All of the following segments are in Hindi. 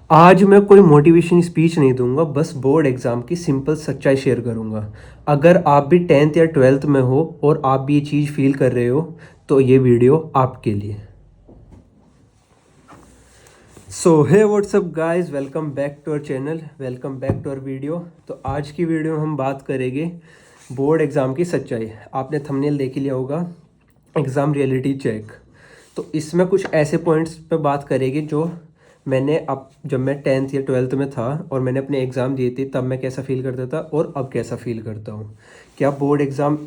आज मैं कोई मोटिवेशन स्पीच नहीं दूंगा, बस बोर्ड एग्ज़ाम की सिंपल सच्चाई शेयर करूंगा। अगर आप भी 10th या 12th में हो और आप भी ये चीज़ फील कर रहे हो तो ये वीडियो आपके लिए। So hey what's up guys, welcome back to our channel, welcome back to our video. तो आज की वीडियो में हम बात करेंगे बोर्ड एग्ज़ाम की सच्चाई। आपने थंबनेल देख ही लिया होगा, एग्ज़ाम रियलिटी चेक। तो इसमें कुछ ऐसे पॉइंट्स पे बात करेंगे जो मैंने अब जब मैं 10th या 12th में था और मैंने अपने एग्ज़ाम दिए थे तब मैं कैसा फील करता था और अब कैसा फील करता हूँ। क्या बोर्ड एग्ज़ाम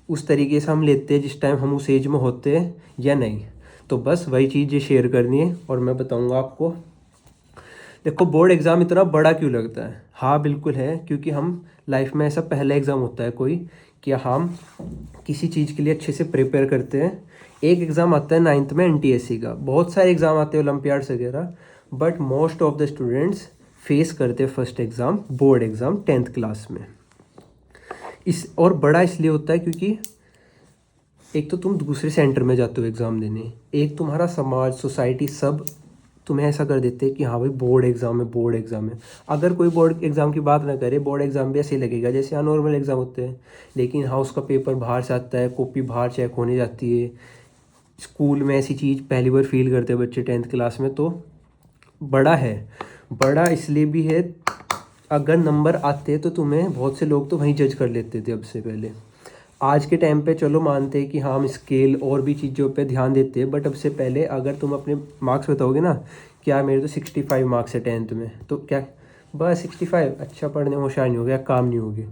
उस तरीके से हम लेते हैं जिस टाइम हम उस एज में होते हैं या नहीं। तो बस वही चीज़ ये शेयर करनी है और मैं बताऊँगा आपको। देखो, बोर्ड एग्ज़ाम इतना बड़ा क्यों लगता है? हाँ बिल्कुल है, क्योंकि हम लाइफ में ऐसा पहला एग्ज़ाम होता है कोई कि हम किसी चीज़ के लिए अच्छे से प्रिपेयर करते हैं। एक एग्ज़ाम आता है 9th में NTSC का, बहुत सारे एग्ज़ाम आते हैं ओलंपियाड्स वगैरह, but most of the students face करते हैं first exam board exam 10th class में। इस और बड़ा इसलिए होता है क्योंकि एक तो तुम दूसरे सेंटर में जाते हो एग्ज़ाम देने, एक तुम्हारा समाज सोसाइटी सब तुम्हें ऐसा कर देते हैं कि हाँ भाई बोर्ड एग्ज़ाम है, बोर्ड एग्ज़ाम है। अगर कोई बोर्ड एग्ज़ाम की बात ना करे, बोर्ड एग्ज़ाम भी ऐसे ही लगेगा जैसे यहाँ नॉर्मल एग्ज़ाम होते हैं, लेकिन हाँ उसका पेपर बाहर से आता है, कॉपी बाहर चेक होने जाती है। स्कूल में ऐसी चीज़ पहली बार फील करते हैं बच्चे 10th क्लास में, तो बड़ा है। बड़ा इसलिए भी है, अगर नंबर आते तो तुम्हें बहुत से लोग तो वहीं जज कर लेते थे अब से पहले। आज के टाइम पे चलो मानते हैं कि हाँ हम स्केल और भी चीज़ों पे ध्यान देते हैं, बट अब से पहले अगर तुम अपने मार्क्स बताओगे ना, क्या मेरे तो 65 मार्क्स है 10th में, तो क्या बस 65, अच्छा पढ़ने में होशियार नहीं हो गया, काम नहीं हो गया।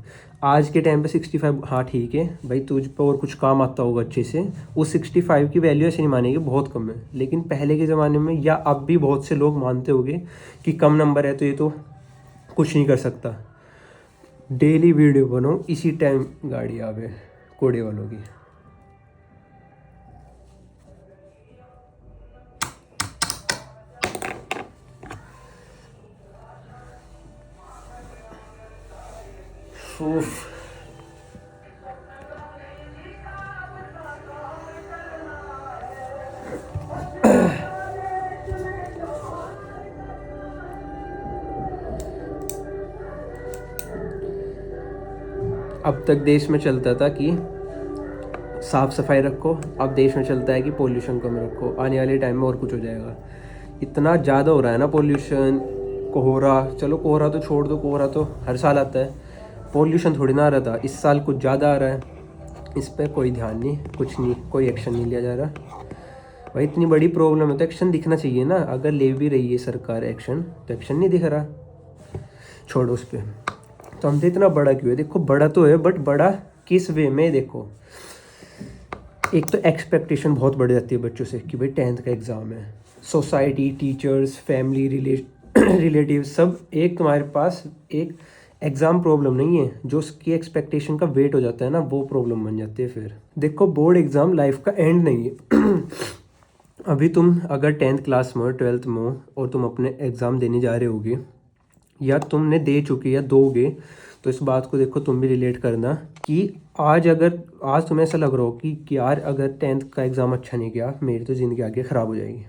आज के टाइम पे 65, हाँ ठीक है भाई, तुझ पर और कुछ काम आता होगा अच्छे से, उस 65 की वैल्यू ऐसे नहीं मानेंगे, बहुत कम है। लेकिन पहले के ज़माने में या अब भी बहुत से लोग मानते होंगे कि कम नंबर है तो ये तो कुछ नहीं कर सकता। डेली वीडियो बनाओ, इसी टाइम गाड़ी आवे कोड़े वालों की। उफ। अब तक देश में चलता था कि साफ़ सफाई रखो, अब देश में चलता है कि पोल्यूशन कम रखो। आने वाले टाइम में और कुछ हो जाएगा। इतना ज़्यादा हो रहा है ना पोल्यूशन, कोहरा, चलो कोहरा तो छोड़ दो, कोहरा तो हर साल आता है। पोल्यूशन थोड़ी ना आ रहा था, इस साल कुछ ज़्यादा आ रहा है। इस पर कोई ध्यान नहीं, कुछ नहीं, कोई एक्शन नहीं लिया जा रहा। भाई इतनी बड़ी प्रॉब्लम है तो एक्शन दिखना चाहिए ना। अगर ले भी रही है सरकार एक्शन, तो एक्शन नहीं दिख रहा, छोड़ो उस पर। तो हमसे इतना बड़ा क्यों है? देखो बड़ा तो है, बट बड़ा किस वे में? देखो, एक तो एक्सपेक्टेशन बहुत बढ़ जाती है बच्चों से कि भाई 10th का एग्ज़ाम है। सोसाइटी, टीचर्स, फैमिली, रिलेटिव सब एक तुम्हारे पास एक एग्ज़ाम प्रॉब्लम नहीं है, जो उसकी एक्सपेक्टेशन का वेट हो जाता है ना, वो प्रॉब्लम बन जाती है फिर। देखो, बोर्ड एग्ज़ाम लाइफ का एंड नहीं है। अभी तुम अगर 10th क्लास में हो, 12th में हो और तुम अपने एग्ज़ाम देने जा रहे होगे या तुमने दे चुके या दोगे, तो इस बात को देखो तुम भी रिलेट करना कि आज तुम्हें ऐसा लग रहा हो कि यार अगर 10th का एग्ज़ाम अच्छा नहीं गया, मेरी तो ज़िंदगी आगे ख़राब हो जाएगी।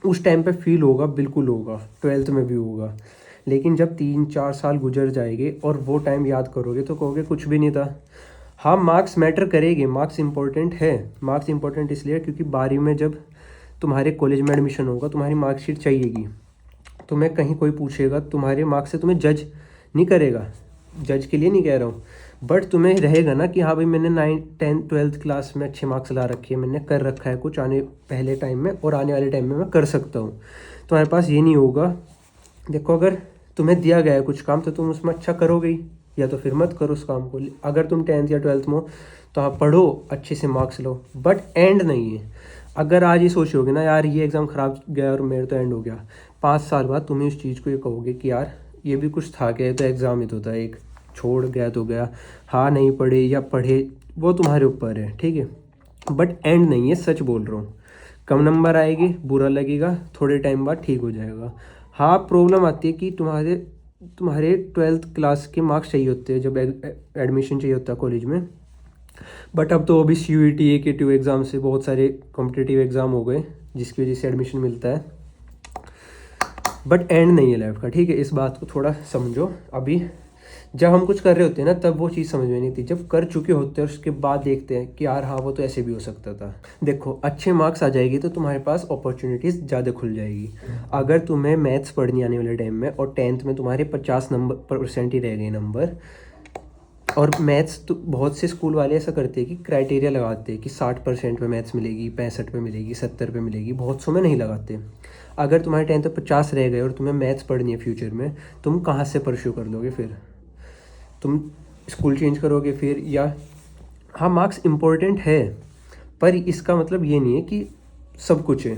उस टाइम पे फील होगा, बिल्कुल होगा, 12th में भी होगा। लेकिन जब 3-4 साल गुजर जाएंगे और वो टाइम याद करोगे तो कहोगे कुछ भी नहीं था। हाँ, मार्क्स मैटर करेंगे, मार्क्स इंपॉर्टेंट है। मार्क्स इंपॉर्टेंट इसलिए क्योंकि 12वीं में जब तुम्हारे कॉलेज में एडमिशन होगा, तुम्हारी मार्कशीट चाहिएगी। तुम्हें कहीं कोई पूछेगा, तुम्हारे मार्क्स से तुम्हें जज नहीं करेगा, जज के लिए नहीं कह रहा हूँ, बट तुम्हें रहेगा ना कि हाँ भाई मैंने 9th 10th 12th क्लास में अच्छे मार्क्स ला रखे हैं, मैंने कर रखा है कुछ आने पहले टाइम में और आने वाले टाइम में मैं कर सकता हूँ। तुम्हारे पास ये नहीं होगा। देखो, अगर तुम्हें दिया गया है कुछ काम तो तुम उसमें अच्छा करोगे ही, या तो फिर मत करो उस काम को। अगर तुम 10th या 12th में हो तो आप पढ़ो, अच्छे से मार्क्स लो, बट एंड नहीं है। अगर आज ये सोचोगे ना यार ये एग्ज़ाम ख़राब गया और मेरा तो एंड हो गया, 5 साल बाद तुम्हें उस चीज़ को ये कहोगे कि यार ये भी कुछ था क्या, ये तो एग्ज़ाम ही तो था एक, छोड़ गया तो गया। हाँ, नहीं पढ़े या पढ़े वो तुम्हारे ऊपर है, ठीक है, बट एंड नहीं है, सच बोल रहा हूँ। कम नंबर आएगी, बुरा लगेगा, थोड़े टाइम बाद ठीक हो जाएगा। हाँ, प्रॉब्लम आती है कि तुम्हारे तुम्हारे 12th क्लास के मार्क्स चाहिए होते हैं जब एडमिशन चाहिए होता है कॉलेज में। बट अब तो अभी CUET AKTU एग्ज़ाम से बहुत सारे कॉम्पिटिटिव एग्ज़ाम हो गए जिसकी वजह से एडमिशन मिलता है। बट एंड नहीं है लाइफ का, ठीक है, इस बात को थोड़ा समझो। अभी जब हम कुछ कर रहे होते हैं ना तब वो चीज़ समझ में नहीं थी, जब कर चुके होते हैं उसके बाद देखते हैं कि यार हाँ वो तो ऐसे भी हो सकता था। देखो अच्छे मार्क्स आ जाएगी तो तुम्हारे पास अपॉर्चुनिटीज़ ज़्यादा खुल जाएगी। अगर तुम्हें मैथ्स पढ़नी आने वाले टाइम में और 10th में तुम्हारे 50% ही रह गए नंबर, और मैथ्स तो बहुत से स्कूल वाले ऐसा करते हैं कि क्राइटेरिया लगाते हैं कि 60% पे मैथ्स मिलेगी, 65 पे मिलेगी, 70 पे मिलेगी, बहुत सौ में नहीं लगाते। अगर तुम्हारे 10th में 50 रह गए और तुम्हें मैथ्स पढ़नी है फ्यूचर में, तुम कहाँ से परस्यू कर लोगे फिर? तुम स्कूल चेंज करोगे फिर, या हाँ मार्क्स इम्पोर्टेंट है पर इसका मतलब ये नहीं है कि सब कुछ है।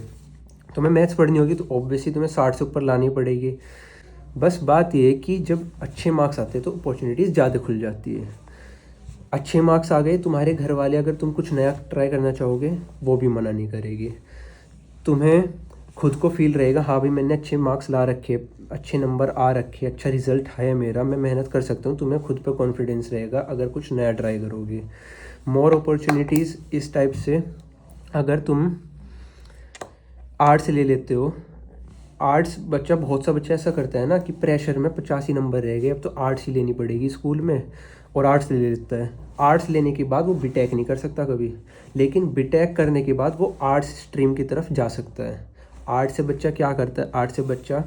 तुम्हें मैथ्स पढ़नी होगी तो ऑब्वियसली तुम्हें 60 से ऊपर लानी पड़ेगी। बस बात ये है कि जब अच्छे मार्क्स आते हैं तो अपॉर्चुनिटीज़ ज़्यादा खुल जाती है। अच्छे मार्क्स आ गए, तुम्हारे घर वाले अगर तुम कुछ नया ट्राई करना चाहोगे वो भी मना नहीं करेगी। तुम्हें खुद को फील रहेगा हाँ भाई मैंने अच्छे मार्क्स ला रखे, अच्छे नंबर आ रखे, अच्छा रिजल्ट है मेरा, मैं मेहनत कर सकता हूँ। तुम्हें खुद पे कॉन्फिडेंस रहेगा अगर कुछ नया ट्राई करोगे। मोर अपॉर्चुनिटीज़ इस टाइप से, अगर तुम आर्ट्स ले लेते हो, आर्ट्स बच्चा, बहुत सा बच्चा ऐसा करता है ना कि प्रेशर में 85 नंबर रह गए, अब तो आर्ट्स ही लेनी पड़ेगी स्कूल में, और आर्ट्स ले लेता है। आर्ट्स लेने के बाद वो बीटेक नहीं कर सकता कभी, लेकिन बीटेक करने के बाद वो आर्ट्स स्ट्रीम की तरफ जा सकता है। आर्ट्स से बच्चा क्या करता है, आर्ट्स से बच्चा,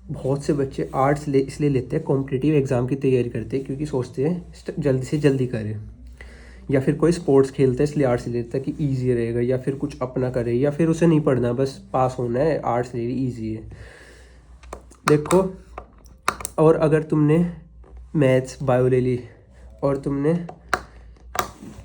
बहुत से बच्चे आर्ट्स इसलिए लेते हैं, कॉम्पिटिटिव एग्ज़ाम की तैयारी करते हैं क्योंकि सोचते हैं जल्दी से जल्दी करें, या फिर कोई स्पोर्ट्स खेलता है इसलिए आर्ट्स ले लेता है कि ईजी रहेगा, या फिर कुछ अपना करे, या फिर उसे नहीं पढ़ना बस पास होना है, आर्ट्स ले ली ईजी है। देखो, और अगर तुमने मैथ्स बायो ले ली और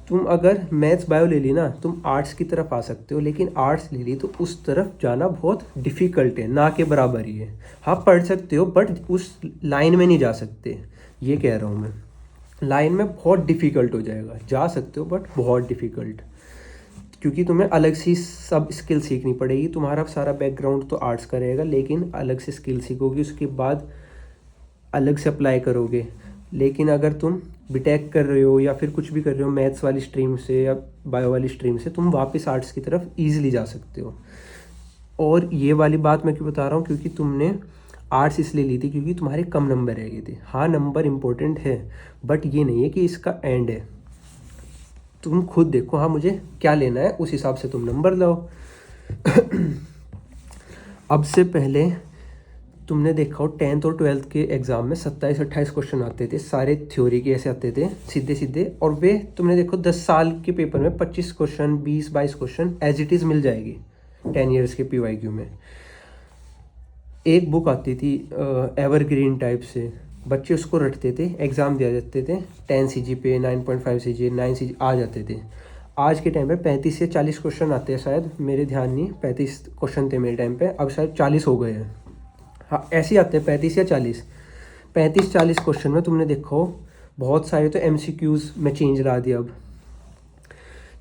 तुम अगर मैथ्स बायो ले ली ना, तुम आर्ट्स की तरफ आ सकते हो, लेकिन आर्ट्स ले ली तो उस तरफ जाना बहुत डिफ़िकल्ट है, ना के बराबर ही है। हाँ पढ़ सकते हो बट उस लाइन में नहीं जा सकते, ये कह रहा हूँ मैं। लाइन में बहुत डिफ़िकल्ट हो जाएगा, जा सकते हो बट बहुत डिफ़िकल्ट, क्योंकि तुम्हें अलग से सब स्किल सीखनी पड़ेगी। तुम्हारा सारा बैकग्राउंड तो आर्ट्स का रहेगा, लेकिन अलग से स्किल सीखोगे, उसके बाद अलग से अप्लाई करोगे। लेकिन अगर तुम बीटेक कर रहे हो या फिर कुछ भी कर रहे हो मैथ्स वाली स्ट्रीम से या बायो वाली स्ट्रीम से, तुम वापस आर्ट्स की तरफ ईजिली जा सकते हो। और ये वाली बात मैं क्यों बता रहा हूँ, क्योंकि तुमने आर्ट्स इसलिए ली थी क्योंकि तुम्हारे कम नंबर रह गए थे। हाँ नंबर इम्पोर्टेंट है बट ये नहीं है कि इसका एंड है। तुम खुद देखो हाँ मुझे क्या लेना है, उस हिसाब से तुम नंबर लो। अब से पहले तुमने देखा हो 10th और 12th के एग्ज़ाम में 27-28 क्वेश्चन आते थे, सारे थ्योरी के ऐसे आते थे सीधे सीधे, और वे तुमने देखो 10 साल के पेपर में 25 question 20-22 question as it is मिल जाएगी 10 ईयर्स के PYQ में। एक बुक आती थी एवरग्रीन टाइप से, बच्चे उसको रटते थे, एग्ज़ाम दिया जाते थे, 10 CG पे 9.5 CG 9 CG आ जाते थे। आज के टाइम पे 35 से 40 क्वेश्चन आते हैं, शायद मेरे ध्यान नहीं, 35 क्वेश्चन थे मेरे टाइम पे, अब शायद 40 हो गए हैं। हाँ ऐसे ही आते हैं 35 या 40। 35-40 क्वेश्चन में तुमने देखो बहुत सारे तो MCQs में चेंज ला दिया। अब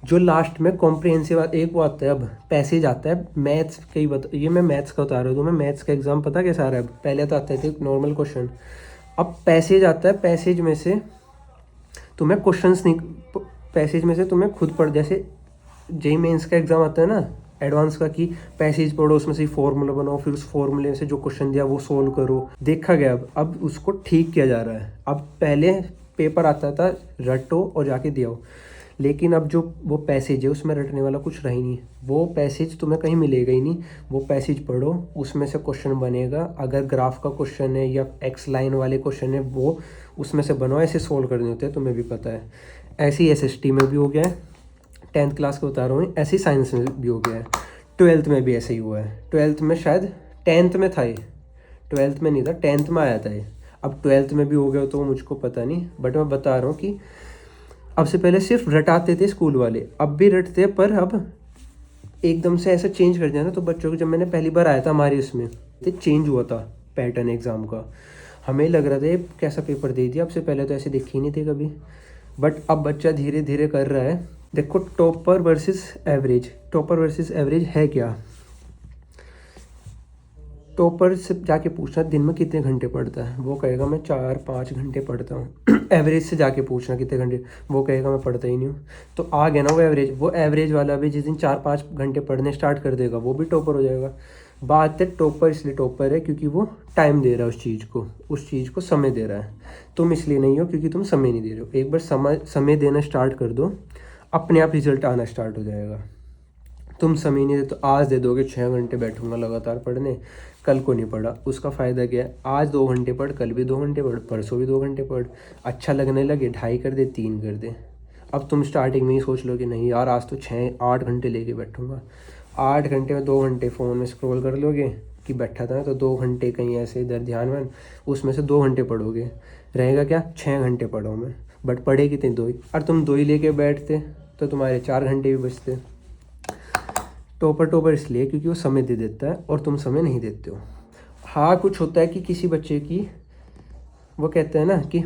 जो लास्ट में कॉम्प्रिहेंसिव एक वो आता है, अब पैसेज आता है मैथ्स कई ये मैं मैथ्स का बता रहा हूँ, तो मैं मैथ्स का एग्जाम पता कैसा आ रहा है, पहले तो आते थे नॉर्मल क्वेश्चन, अब पैसेज आता है। पैसेज में से तुम्हें क्वेश्चंस नहीं, पैसेज में से तुम्हें खुद पढ़, जैसे JEE मेंस का एग्ज़ाम आता है ना एडवांस का, कि पैसेज पढ़ो, उसमें से फॉर्मूला बनाओ, फिर उस फॉर्मूले से जो क्वेश्चन दिया वो सोल्व करो। देखा गया अब उसको ठीक किया जा रहा है। अब पहले पेपर आता था रटो और जाके दियो, लेकिन अब जो वो पैसेज है उसमें रटने वाला कुछ रही नहीं, वो पैसेज तुम्हें कहीं मिलेगा ही नहीं। वो पैसेज पढ़ो, उसमें से क्वेश्चन बनेगा, अगर ग्राफ का क्वेश्चन है या एक्स लाइन वाले क्वेश्चन है वो उसमें से बनाओ, ऐसे सोल्व करने होते हैं, तुम्हें भी पता है। ऐसे ही SST में भी हो गया है, 10th क्लास का बता रहा हूँ, ऐसे ही साइंस में भी हो गया है, 12th में भी ऐसे ही हुआ है। 12th में शायद 10th में था ये, 12th में नहीं था, 10th में आया था ये। अब 12th में भी हो गया तो मुझको पता नहीं, बट मैं बता रहा हूँ कि अब से पहले सिर्फ रटाते थे स्कूल वाले, अब भी रटते हैं, पर अब एकदम से ऐसा चेंज कर दिया ना। तो बच्चों को जब मैंने पहली बार आया था हमारे उसमें तो चेंज हुआ था पैटर्न एग्ज़ाम का, हमें लग रहा था ये कैसा पेपर दे दिया, अब से पहले तो ऐसे देखे ही नहीं थे कभी, बट अब बच्चा धीरे धीरे कर रहा है। देखो topper versus average, topper versus average है क्या, टॉपर से जाके पूछना दिन में कितने घंटे पढ़ता है, वो कहेगा मैं 4-5 घंटे पढ़ता हूँ। एवरेज से जाके पूछना कितने घंटे, वो कहेगा मैं पढ़ता ही नहीं हूँ। तो आ गया ना वो एवरेज वाला भी जिस दिन 4-5 घंटे पढ़ने स्टार्ट कर देगा वो भी टॉपर हो जाएगा। बात है टॉपर इसलिए टॉपर है क्योंकि वो टाइम दे रहा है उस चीज़ को समय दे रहा है। तुम इसलिए नहीं हो क्योंकि तुम समय नहीं दे रहे हो। एक बार समय देना स्टार्ट कर दो, अपने आप रिजल्ट आना स्टार्ट हो जाएगा। तुम समय नहीं दे तो आज दे दोगे 6 घंटे बैठूंगा लगातार पढ़ने, कल को नहीं पढ़ा, उसका फ़ायदा क्या है? आज 2 घंटे पढ़, कल भी 2 घंटे पढ़, परसों भी 2 घंटे पढ़, अच्छा लगने लगे 2.5 कर दे, 3 कर दे। अब तुम स्टार्टिंग में ही सोच लो कि नहीं यार आज तो 6-8 घंटे लेके बैठूंगा, 8 घंटे में 2 घंटे फ़ोन में स्क्रॉल कर लोगे कि बैठा था तो 2 घंटे कहीं ऐसे इधर ध्यान में, उसमें से 2 घंटे पढ़ोगे, रहेगा क्या? 6 घंटे पढ़ो मैं, बट पढ़े कितने? 2 ही। और तुम 2 ही लेके बैठते तो तुम्हारे 4 घंटे भी बचते। टॉपर इसलिए क्योंकि वो समय दे देता है और तुम समय नहीं देते हो। हाँ कुछ होता है कि किसी बच्चे की, वो कहते हैं ना कि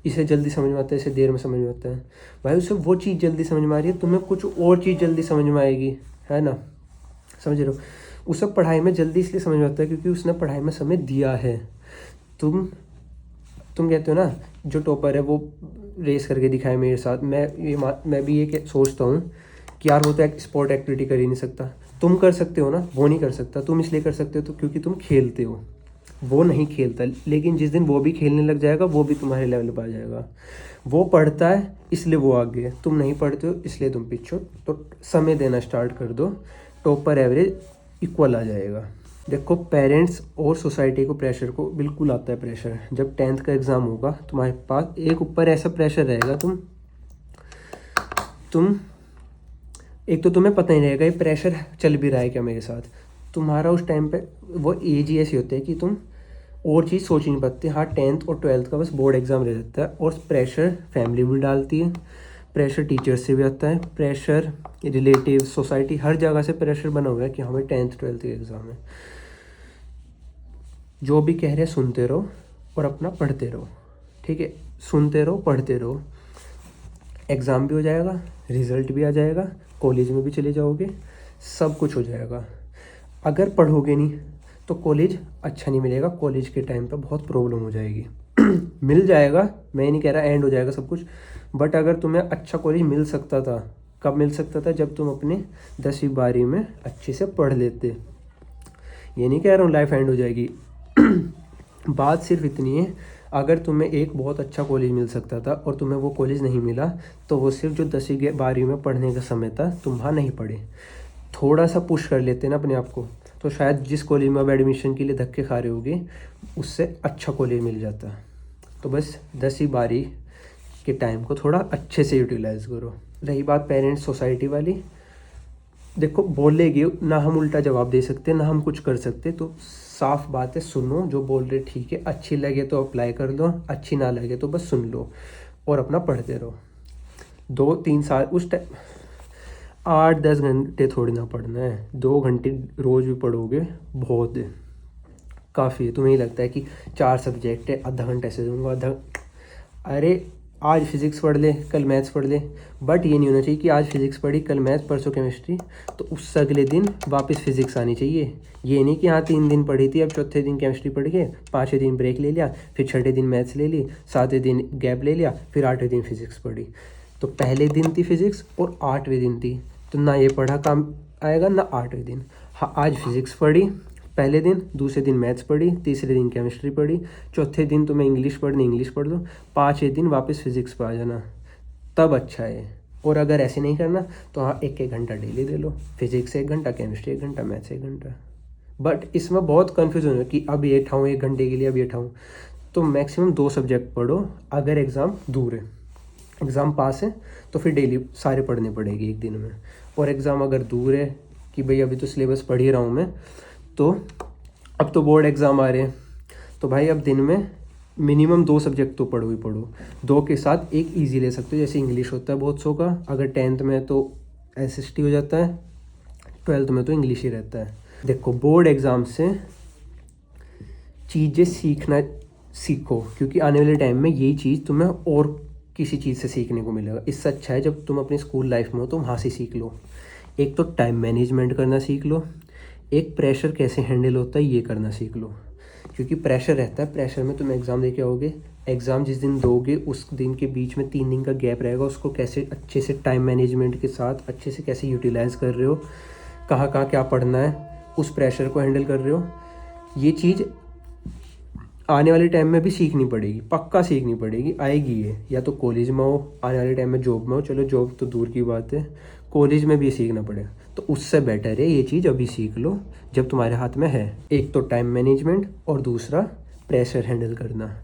इसे जल्दी समझ में आता है, इसे देर में समझ में आता है। भाई उसे वो चीज़ जल्दी समझ में आ रही है, तुम्हें कुछ और चीज़ जल्दी समझ में आएगी, है ना? समझ रहे हो? उसे पढ़ाई में जल्दी इसलिए समझ में आता है क्योंकि उसने पढ़ाई में समय दिया है। तुम कहते हो ना जो टॉपर है वो रेस करके दिखाए मेरे साथ, मैं भी ये सोचता हूँ कि यार वो तो एक स्पोर्ट एक्टिविटी कर ही नहीं सकता। तुम कर सकते हो ना, वो नहीं कर सकता। तुम इसलिए कर सकते हो तो क्योंकि तुम खेलते हो, वो नहीं खेलता। लेकिन जिस दिन वो भी खेलने लग जाएगा वो भी तुम्हारे लेवल पर आ जाएगा। वो पढ़ता है इसलिए वो आगे है, तुम नहीं पढ़ते हो इसलिए तुम पीछे हो। तो समय देना स्टार्ट कर दो, टॉपर एवरेज इक्वल आ जाएगा। देखो पेरेंट्स और सोसाइटी को प्रेशर को बिल्कुल आता है प्रेशर। जब 10th का एग्ज़ाम होगा तुम्हारे पास एक ऊपर ऐसा प्रेशर रहेगा, तुम एक तो तुम्हें पता ही रहेगा ये प्रेशर चल भी रहा है क्या मेरे साथ। तुम्हारा उस टाइम पे वो एज ही ऐसी होती है कि तुम और चीज़ सोच ही नहीं पाते। हाँ 10th और 12th का बस बोर्ड एग्ज़ाम रह जाता है, और प्रेशर फैमिली भी डालती है, प्रेशर टीचर्स से भी आता है, प्रेशर रिलेटिव सोसाइटी हर जगह से प्रेशर बना हुआ है कि हमें 10th 12th के एग्ज़ाम है। जो भी कह रहे हैं सुनते रहो और अपना पढ़ते रहो, ठीक है? सुनते रहो, पढ़ते रहो, एग्ज़ाम भी हो जाएगा, रिज़ल्ट भी आ जाएगा, कॉलेज में भी चले जाओगे, सब कुछ हो जाएगा। अगर पढ़ोगे नहीं तो कॉलेज अच्छा नहीं मिलेगा, कॉलेज के टाइम पे बहुत प्रॉब्लम हो जाएगी। मिल जाएगा, मैं नहीं कह रहा एंड हो जाएगा सब कुछ, बट अगर तुम्हें अच्छा कॉलेज मिल सकता था, कब मिल सकता था? जब तुम अपने 10वीं 12वीं में अच्छे से पढ़ लेते। ये नहीं कह रहा हूँ लाइफ एंड हो जाएगी। बात सिर्फ इतनी है, अगर तुम्हें एक बहुत अच्छा कॉलेज मिल सकता था और तुम्हें वो कॉलेज नहीं मिला तो वो सिर्फ जो 10वीं 12वीं में पढ़ने का समय था तुम वहाँ नहीं पढ़े, थोड़ा सा पुश कर लेते ना अपने आप को, तो शायद जिस कॉलेज में अब एडमिशन के लिए धक्के खा रहे होगे उससे अच्छा कॉलेज मिल जाता। तो बस 10वीं 12वीं के टाइम को थोड़ा अच्छे से यूटिलाइज करो। रही बात पेरेंट्स सोसाइटी वाली, देखो बोलेगी ना, हम उल्टा जवाब दे सकते ना हम कुछ कर सकते। तो साफ बात है, सुनो जो बोल रहे ठीक है, अच्छी लगे तो अप्लाई कर लो, अच्छी ना लगे तो बस सुन लो और अपना पढ़ते रहो। 2-3 साल उस टाइम 8-10 घंटे थोड़ी ना पढ़ना है, 2 घंटे रोज़ भी पढ़ोगे बहुत है, काफ़ी है। तुम्हें लगता है कि 4 सब्जेक्ट है, आधा घंटा ऐसे दूंगा, अरे आज फिज़िक्स पढ़ ले, कल मैथ्स पढ़ ले, बट ये नहीं होना चाहिए कि आज फिज़िक्स पढ़ी, कल मैथ्स, परसों केमिस्ट्री, तो उस अगले दिन वापस फिज़िक्स आनी चाहिए। ये नहीं कि हाँ 3 दिन पढ़ी थी, अब चौथे दिन केमिस्ट्री पढ़ के 5वें दिन ब्रेक ले लिया, फिर 6ठे दिन मैथ्स ले ली, 7वें दिन गैप ले लिया, फिर 8वें दिन फिज़िक्स पढ़ी। तो पहले दिन थी फिज़िक्स और 8वें दिन थी, तो ना ये पढ़ा काम आएगा ना 8वें दिन। हाँ आज फिज़िक्स पढ़ी पहले दिन, दूसरे दिन मैथ्स पढ़ी, तीसरे दिन केमिस्ट्री पढ़ी, चौथे दिन तुम्हें इंग्लिश पढ़नी इंग्लिश पढ़ दो, 5वें दिन वापस फिज़िक्स पर आ जाना, तब अच्छा है। और अगर ऐसे नहीं करना तो हाँ 1-1 घंटा डेली दे लो, फिज़िक्स 1 घंटा, केमिस्ट्री 1 घंटा, मैथ्स 1 घंटा। बट इसमें बहुत कन्फ्यूजन है कि अब ये ठाऊँ 1 घंटे के लिए, अब ये ठाऊँ। तो मैक्सिमम 2 सब्जेक्ट पढ़ो। अगर एग्ज़ाम दूर है, एग्ज़ाम पास है तो फिर डेली सारे पढ़ने पड़ेगी एक दिन में। और एग्ज़ाम अगर दूर है कि भाई अभी तो सिलेबस पढ़ ही रहा हूँ मैं, तो अब तो बोर्ड एग्ज़ाम आ रहे हैं, तो भाई अब दिन में मिनिमम 2 सब्जेक्ट तो पढ़ो ही पढ़ो। 2 के साथ एक ईजी ले सकते हो, जैसे इंग्लिश होता है बहुत सौ का, अगर 10th में तो SST हो जाता है, 12th में तो इंग्लिश ही रहता है। देखो बोर्ड एग्ज़ाम से चीज़ें सीखना सीखो, क्योंकि आने वाले टाइम में यही चीज़ तुम्हें और किसी चीज़ से सीखने को मिलेगा। इससे अच्छा है जब तुम अपनी स्कूल लाइफ में हो तो वहाँ से सीख लो। एक तो टाइम मैनेजमेंट करना सीख लो, एक प्रेशर कैसे हैंडल होता है ये करना सीख लो, क्योंकि प्रेशर रहता है, प्रेशर में तुम एग्ज़ाम दे के आओगे, एग्ज़ाम जिस दिन दोगे उस दिन के बीच में 3 दिन का गैप रहेगा, उसको कैसे अच्छे से टाइम मैनेजमेंट के साथ अच्छे से कैसे यूटिलाइज़ कर रहे हो, कहाँ कहाँ क्या पढ़ना है, उस प्रेशर को हैंडल कर रहे हो। ये चीज़ आने वाले टाइम में भी सीखनी पड़ेगी, पक्का सीखनी पड़ेगी, आएगी ये। या तो कॉलेज में हो, आने वाले टाइम में जॉब में हो, चलो जॉब तो दूर की बात है, कॉलेज में भी सीखना पड़ेगा। तो उससे बेटर है ये चीज़ अभी सीख लो जब तुम्हारे हाथ में है। एक तो टाइम मैनेजमेंट और दूसरा प्रेशर हैंडल करना।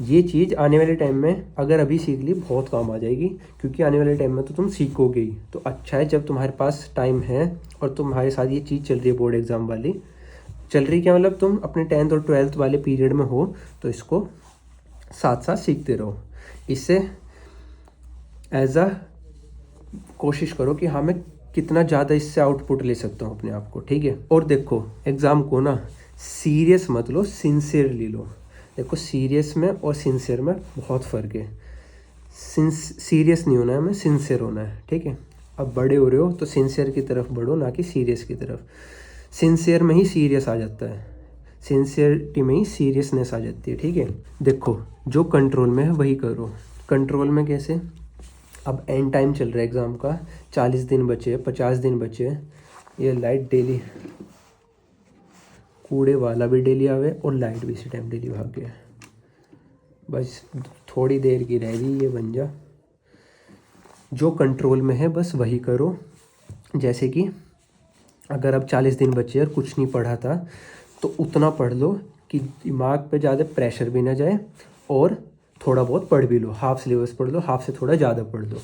ये चीज़ आने वाले टाइम में अगर अभी सीख ली बहुत काम आ जाएगी, क्योंकि आने वाले टाइम में तो तुम सीखोगे ही। तो अच्छा है जब तुम्हारे पास टाइम है और तुम्हारे साथ ये चीज़ चल रही है, बोर्ड एग्ज़ाम वाली चल रही, क्या मतलब तुम अपने 10th और 12th वाले पीरियड में हो, तो इसको साथ साथ सीखते रहो। इससे एज अ कोशिश करो कि हाँ मैं कितना ज़्यादा इससे आउटपुट ले सकता हूँ अपने आप को, ठीक है। और देखो एग्ज़ाम को ना सीरियस मत लो, सिंसियरली लो। देखो सीरियस में और सिंसियर में बहुत फ़र्क है। सीरियस नहीं होना है, हमें सिंसियर होना है, ठीक है। अब बड़े हो रहे हो तो सिंसियर की तरफ बढ़ो, ना कि सीरियस की तरफ। सिंसियर में ही सीरियस आ जाता है, सिंसियरिटी में ही सीरियसनेस आ जाती है, ठीक है। देखो जो कंट्रोल में है वही करो। कंट्रोल में कैसे? अब एंड टाइम चल रहा है एग्ज़ाम का, 40 दिन बचे, 50 दिन बचे। ये लाइट डेली, कूड़े वाला भी डेली आवे और लाइट भी इसी टाइम डेली भाग गया। बस थोड़ी देर की रह गई, ये बन जा। जो कंट्रोल में है बस वही करो। जैसे कि अगर अब 40 दिन बचे और कुछ नहीं पढ़ा था, तो उतना पढ़ लो कि दिमाग पे ज़्यादा प्रेशर भी ना जाए, और थोड़ा बहुत पढ़ भी लो। हाफ सिलेबस पढ़ लो, हाफ से थोड़ा ज़्यादा पढ़ लो।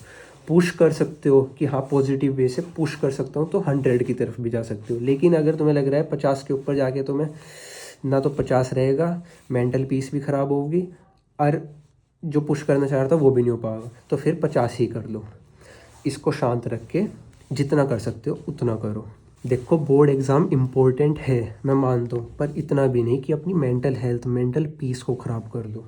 पुश कर सकते हो कि हाँ पॉजिटिव वे से पुश कर सकता हूँ, तो 100 की तरफ भी जा सकते हो। लेकिन अगर तुम्हें लग रहा है 50 के ऊपर जाके तुम्हें ना तो 50 रहेगा, मेंटल पीस भी ख़राब होगी, और जो पुश करना चाह रहा था वो भी नहीं हो पाएगा, तो फिर 50 ही कर लो। इसको शांत रख के जितना कर सकते हो उतना करो। देखो बोर्ड एग्ज़ाम इम्पोर्टेंट है, मैं मानता हूँ, पर इतना भी नहीं कि अपनी मेंटल हेल्थ, मेंटल पीस को ख़राब कर दो।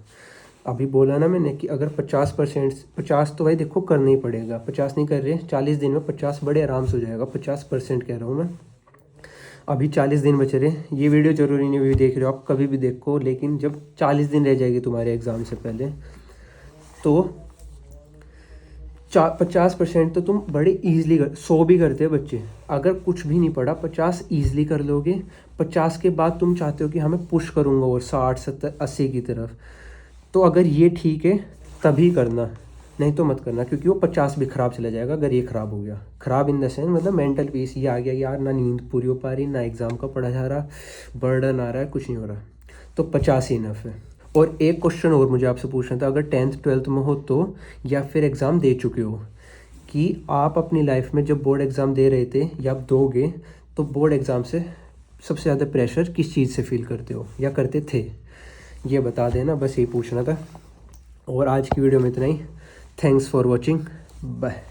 अभी बोला ना मैंने कि अगर 50%, 50 तो भाई देखो करना ही पड़ेगा। 50 नहीं कर रहे, 40 दिन में 50 बड़े आराम से हो जाएगा। 50% कह रहा हूँ मैं। अभी 40 दिन बचे रहे। ये वीडियो ज़रूरी नहीं भी देख रहे हो आप, कभी भी देखो, लेकिन जब 40 दिन रह जाएगी तुम्हारे एग्ज़ाम से पहले, तो 50% तो तुम बड़े ईजिली 100 भी करते हैं बच्चे। अगर कुछ भी नहीं पढ़ा, 50 ईजिली कर लोगे। 50 के बाद तुम चाहते हो कि हमें पुश करूँगा और 60, 70, 80 की तरफ, तो अगर ये ठीक है तभी करना, नहीं तो मत करना, क्योंकि वो 50 भी ख़राब चला जाएगा अगर ये ख़राब हो गया। ख़राब इन द सेंस मतलब मेंटल पीस ये आ गया यार, ना नींद पूरी हो पा रही, ना एग्ज़ाम का पढ़ा जा रहा, बर्डन आ रहा है, कुछ नहीं हो रहा, तो 50 ही इनफ है। और एक क्वेश्चन और मुझे आपसे पूछना था, अगर 10th 12th में हो तो, या फिर एग्ज़ाम दे चुके हो, कि आप अपनी लाइफ में जब बोर्ड एग्ज़ाम दे रहे थे या आप दोगे, तो बोर्ड एग्ज़ाम से सबसे ज़्यादा प्रेशर किस चीज़ से फील करते हो या करते थे, ये बता देना। बस यही पूछना था। और आज की वीडियो में इतना ही। Thanks for watching, bye.